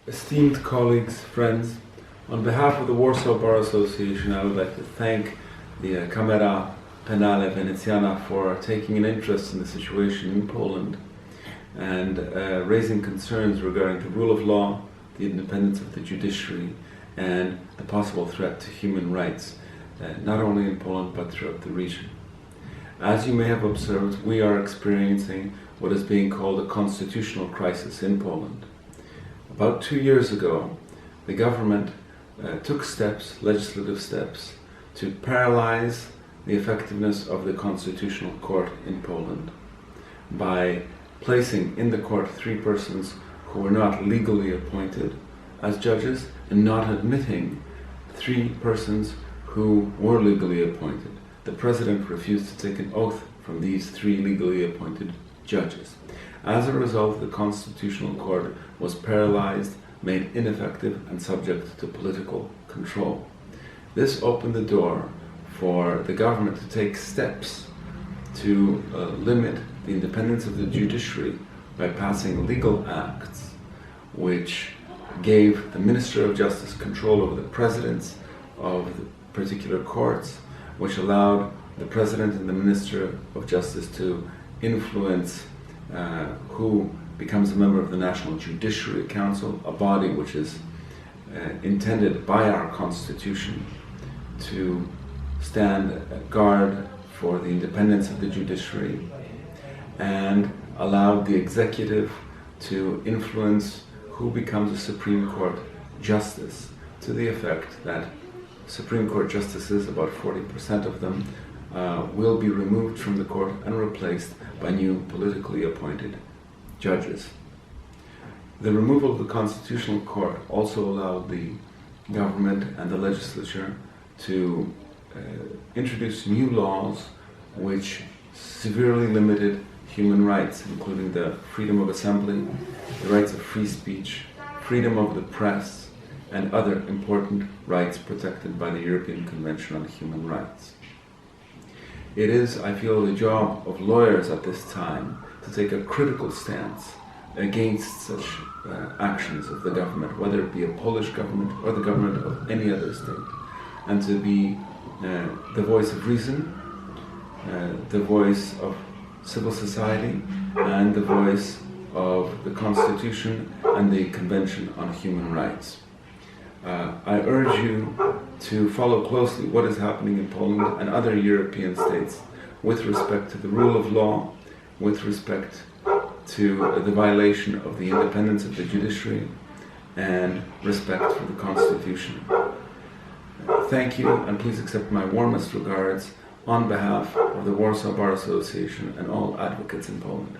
Esteemed colleagues, friends, on behalf of the Warsaw Bar Association, I would like to thank the Camera Penale Veneziana for taking an interest in the situation in Poland and raising concerns regarding the rule of law, the independence of the judiciary, and the possible threat to human rights, not only in Poland but throughout the region. As you may have observed, we are experiencing what is being called a constitutional crisis in Poland. About 2 years ago, the government took steps, legislative steps, to paralyze the effectiveness of the Constitutional Court in Poland by placing in the court 3 persons who were not legally appointed as judges and not admitting 3 persons who were legally appointed. The president refused to take an oath from these 3 legally appointed judges. As a result, the Constitutional Court was paralyzed, made ineffective, and subject to political control. This opened the door for the government to take steps to limit the independence of the judiciary by passing legal acts which gave the Minister of Justice control over the presidents of the particular courts, which allowed the President and the Minister of Justice to influence who becomes a member of the National Judiciary Council, a body which is intended by our Constitution to stand guard for the independence of the judiciary, and allowed the executive to influence who becomes a Supreme Court justice, to the effect that Supreme Court justices, about 40% of them, will be removed from the court and replaced by new politically appointed judges. The removal of the Constitutional Court also allowed the government and the legislature to introduce new laws which severely limited human rights, including the freedom of assembly, the rights of free speech, freedom of the press, and other important rights protected by the European Convention on Human Rights. It is, I feel, the job of lawyers at this time to take a critical stance against such actions of the government, whether it be a Polish government or the government of any other state, and to be the voice of reason, the voice of civil society, and the voice of the Constitution and the Convention on Human Rights. I urge you to follow closely what is happening in Poland and other European states with respect to the rule of law, with respect to the violation of the independence of the judiciary, and respect for the Constitution. Thank you, and please accept my warmest regards on behalf of the Warsaw Bar Association and all advocates in Poland.